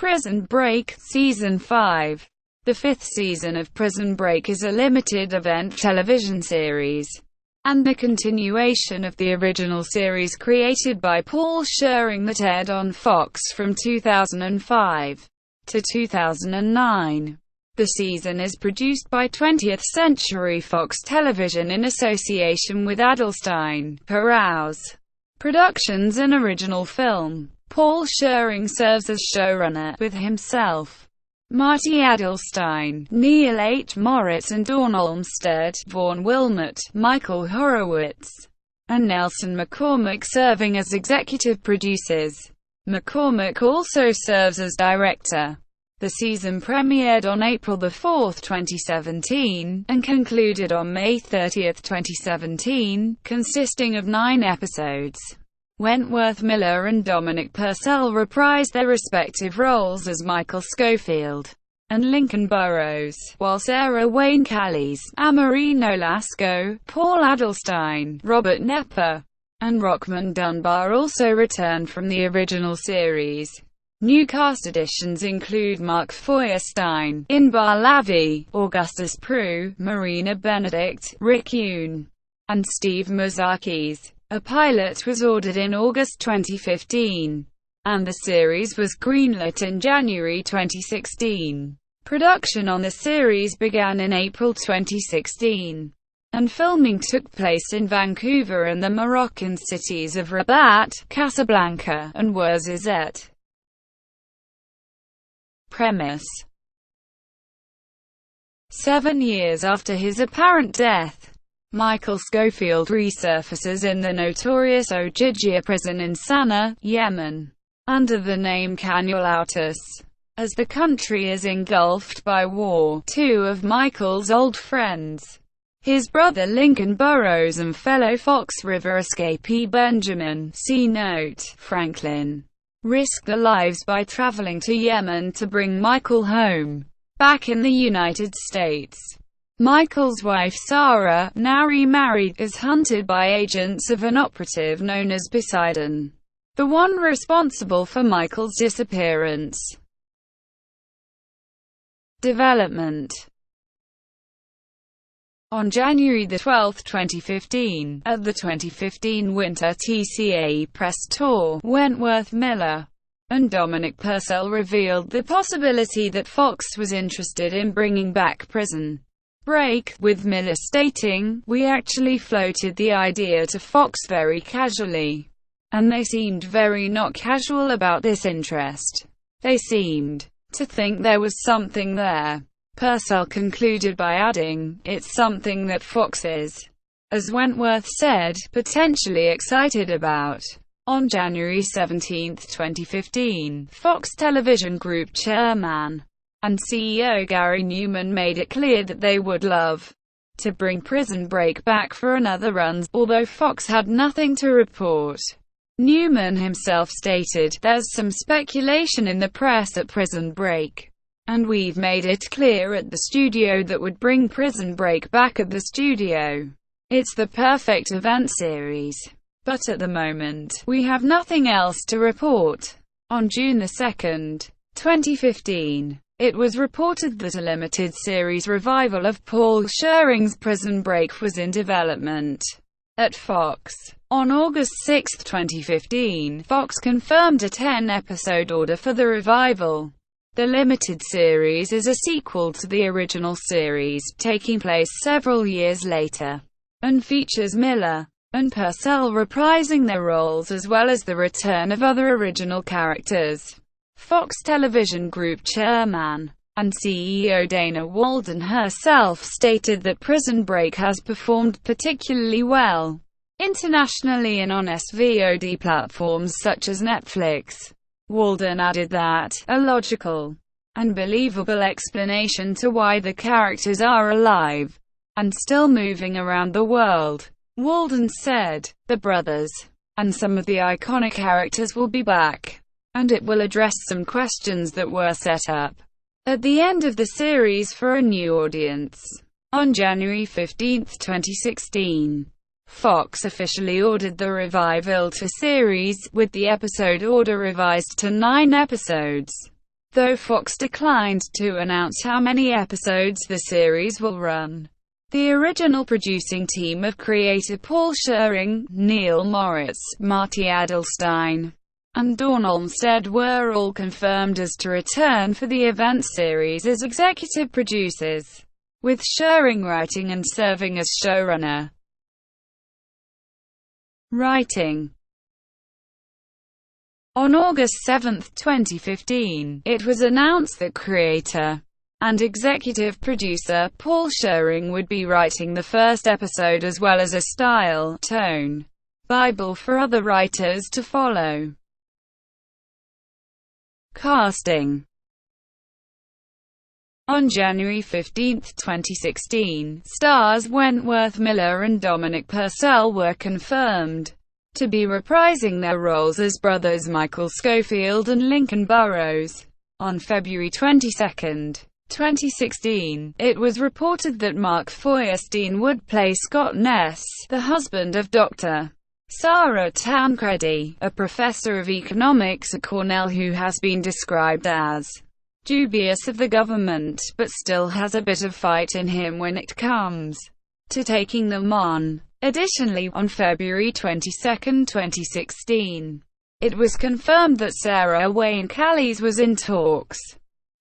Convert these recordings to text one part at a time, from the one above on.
Prison Break, Season 5. The fifth season of Prison Break is a limited-event television series, and the continuation of the original series created by Paul Schering that aired on Fox from 2005 to 2009. The season is produced by 20th Century Fox Television in association with Adelstein, Perrouse Productions and Original Film. Paul Schering serves as showrunner, with himself, Marty Adelstein, Neil H. Moritz and Dawn Olmsted, Vaughn Wilmot, Michael Horowitz, and Nelson McCormick serving as executive producers. McCormick also serves as director. The season premiered on April 4, 2017, and concluded on May 30, 2017, consisting of 9 episodes. Wentworth Miller and Dominic Purcell reprised their respective roles as Michael Schofield and Lincoln Burrows, while Sarah Wayne Callies, Amerie Nolasco, Paul Adelstein, Robert Nepper, and Rockman Dunbar also returned from the original series. New cast additions include Mark Feuerstein, Inbar Lavie, Augustus Prew, Marina Benedict, Rick Yoon, and Steve Mazakis. A pilot was ordered in August 2015, and the series was greenlit in January 2016. Production on the series began in April 2016, and filming took place in Vancouver and the Moroccan cities of Rabat, Casablanca, and Ouarzazate. Premise: 7 years after his apparent death, Michael Schofield resurfaces in the notorious Ojibwa prison in Sana'a, Yemen, under the name Canulautus. As the country is engulfed by war, 2 of Michael's old friends, his brother Lincoln Burrows and fellow Fox River escapee Benjamin (see note) Franklin, risk their lives by traveling to Yemen to bring Michael home. Back in the United States, Michael's wife Sarah, now remarried, is hunted by agents of an operative known as Poseidon, the one responsible for Michael's disappearance. Development. On January 12, 2015, at the 2015 Winter TCA Press Tour, Wentworth Miller and Dominic Purcell revealed the possibility that Fox was interested in bringing back Prison Break, with Miller stating, "We actually floated the idea to Fox very casually, and they seemed very not casual about this interest. They seemed to think there was something there." Purcell concluded by adding, "It's something that Fox is, as Wentworth said, potentially excited about." On January 17, 2015, Fox Television Group chairman and CEO Gary Newman made it clear that they would love to bring Prison Break back for another run, although Fox had nothing to report. Newman himself stated, "There's some speculation in the press at Prison Break, and we've made it clear at the studio that would bring Prison Break back at the studio. It's the perfect event series. But at the moment, we have nothing else to report." On June 2, 2015, it was reported that a limited series revival of Paul Schering's Prison Break was in development at Fox. On August 6, 2015, Fox confirmed a 10-episode order for the revival. The limited series is a sequel to the original series, taking place several years later, and features Miller and Purcell reprising their roles as well as the return of other original characters. Fox Television Group chairman and CEO Dana Walden herself stated that Prison Break has performed particularly well internationally and on SVOD platforms such as Netflix. Walden added that, "A logical and believable explanation to why the characters are alive and still moving around the world." Walden said, "The brothers and some of the iconic characters will be back, and it will address some questions that were set up at the end of the series for a new audience." On January 15, 2016, Fox officially ordered the revival to series, with the episode order revised to 9 episodes. though Fox declined to announce how many episodes the series will run. The original producing team of creator Paul Schering, Neil Moritz, Marty Adelstein, and Dawn Olmsted were all confirmed as to return for the event series as executive producers, with Schering writing and serving as showrunner. Writing. On August 7, 2015, it was announced that creator and executive producer Paul Schering would be writing the first episode as well as a style, tone, Bible for other writers to follow. Casting. On January 15, 2016, stars Wentworth Miller and Dominic Purcell were confirmed to be reprising their roles as brothers Michael Scofield and Lincoln Burrows. On February 22, 2016, it was reported that Mark Feuerstein would play Scott Ness, the husband of Dr. Sarah Tancredi, a professor of economics at Cornell who has been described as dubious of the government, but still has a bit of fight in him when it comes to taking them on. Additionally, on February 22, 2016, it was confirmed that Sarah Wayne Callies was in talks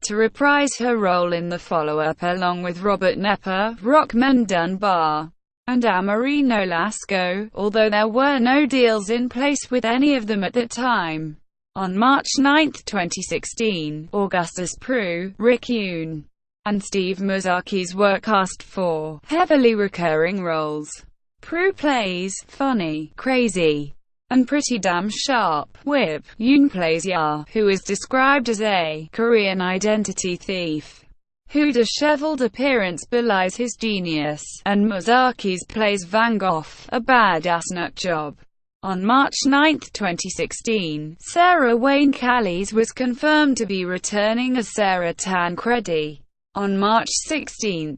to reprise her role in the follow-up along with Robert Knepper, Rockmond Dunbar, and Amerino Lasco, although there were no deals in place with any of them at the time. On March 9, 2016, Augustus Prew, Rick Yoon, and Steve Mazarkis were cast for heavily recurring roles. Prew plays funny, crazy, and pretty damn sharp Whip. Yoon plays Ya, who is described as a Korean identity thief whose disheveled appearance belies his genius, and Mazarkis plays Van Gogh, a badass nutjob. On March 9, 2016, Sarah Wayne Callies was confirmed to be returning as Sarah Tancredi. On March 16,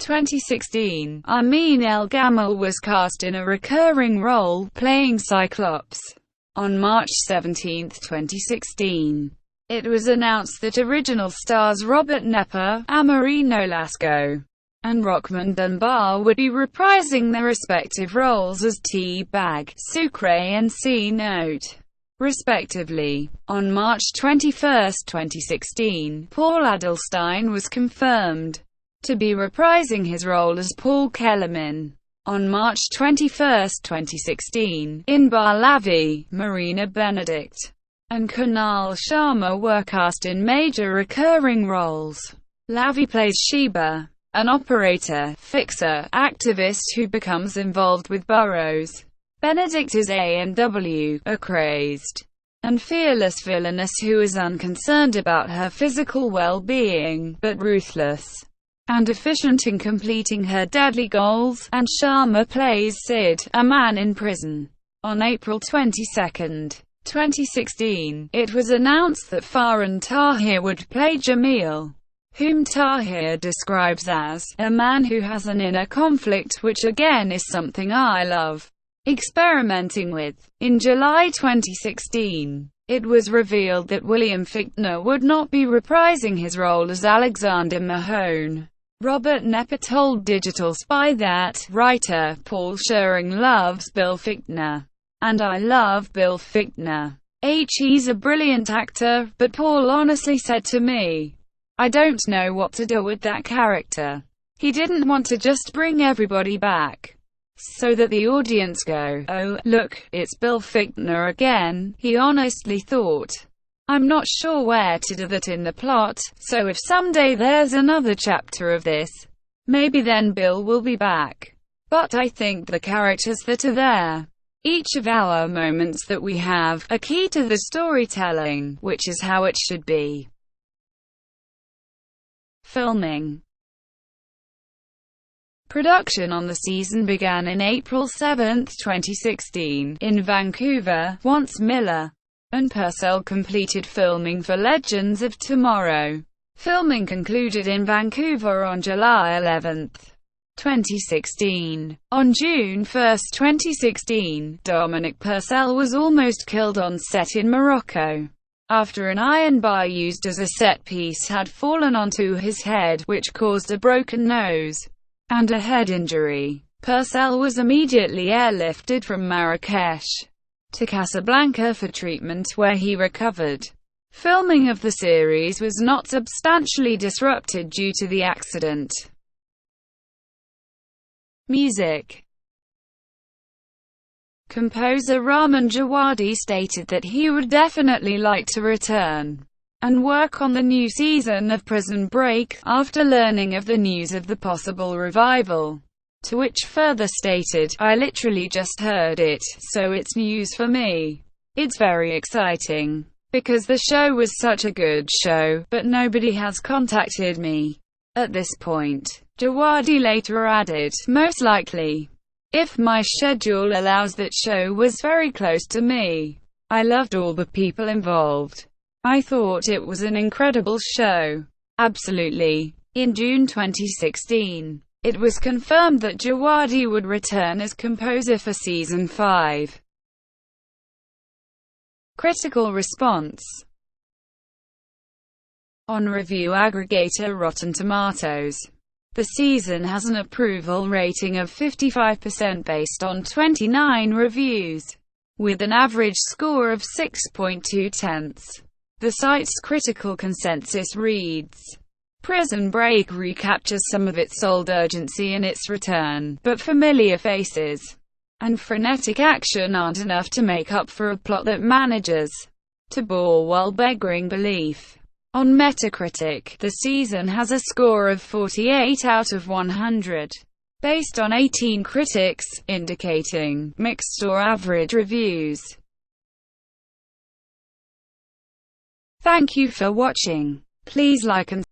2016, Amin El-Gamal was cast in a recurring role, playing Cyclops. On March 17, 2016, it was announced that original stars Robert Knepper, Amerino Lasco, and Rockmond Dunbar would be reprising their respective roles as T-Bag, Sucre and C-Note, respectively. On March 21, 2016, Paul Adelstein was confirmed to be reprising his role as Paul Kellerman. On March 21, 2016, Inbar Lavi, Marina Benedict, and Kunal Sharma were cast in major recurring roles. Lavi plays Sheba, an operator, fixer, activist who becomes involved with Burrows. Benedict is A&W, a crazed and fearless villainess who is unconcerned about her physical well-being, but ruthless and efficient in completing her deadly goals, and Sharma plays Sid, a man in prison. On April 22, 2016, it was announced that Farhan Tahir would play Jamil, whom Tahir describes as a man who has an inner conflict, which again is something I love experimenting with. In July 2016, it was revealed that William Fichtner would not be reprising his role as Alexander Mahone. Robert Knepper told Digital Spy that writer Paul Schering loves Bill Fichtner, and I love Bill Fichtner. He's a brilliant actor, but Paul honestly said to me, I don't know what to do with that character. He didn't want to just bring everybody back so that the audience go, oh, look, it's Bill Fichtner again. He honestly thought, I'm not sure where to do that in the plot, so if someday there's another chapter of this, maybe then Bill will be back. But I think the characters that are there, each of our moments that we have, are key to the storytelling, which is how it should be. Filming. Production on the season began in April 7, 2016, in Vancouver, once Miller and Purcell completed filming for Legends of Tomorrow. Filming concluded in Vancouver on July 11, 2016. On June 1, 2016, Dominic Purcell was almost killed on set in Morocco after an iron bar used as a set piece had fallen onto his head, which caused a broken nose and a head injury. Purcell was immediately airlifted from Marrakesh to Casablanca for treatment, where he recovered. Filming of the series was not substantially disrupted due to the accident. Music. Composer Rahman Djawadi stated that he would definitely like to return and work on the new season of Prison Break, after learning of the news of the possible revival. To which further stated, "I literally just heard it, so it's news for me. It's very exciting, because the show was such a good show, but nobody has contacted me at this point." Djawadi later added, "Most likely, if my schedule allows, that show was very close to me. I loved all the people involved. I thought it was an incredible show. Absolutely." In June 2016, it was confirmed that Djawadi would return as composer for Season 5. Critical response. On review aggregator Rotten Tomatoes, the season has an approval rating of 55% based on 29 reviews, with an average score of 6.2. The site's critical consensus reads, "Prison Break recaptures some of its old urgency in its return, but familiar faces and frenetic action aren't enough to make up for a plot that manages to bore while begging belief." On Metacritic, the season has a score of 48 out of 100, based on 18 critics, indicating mixed or average reviews. Thank you for watching. Please like and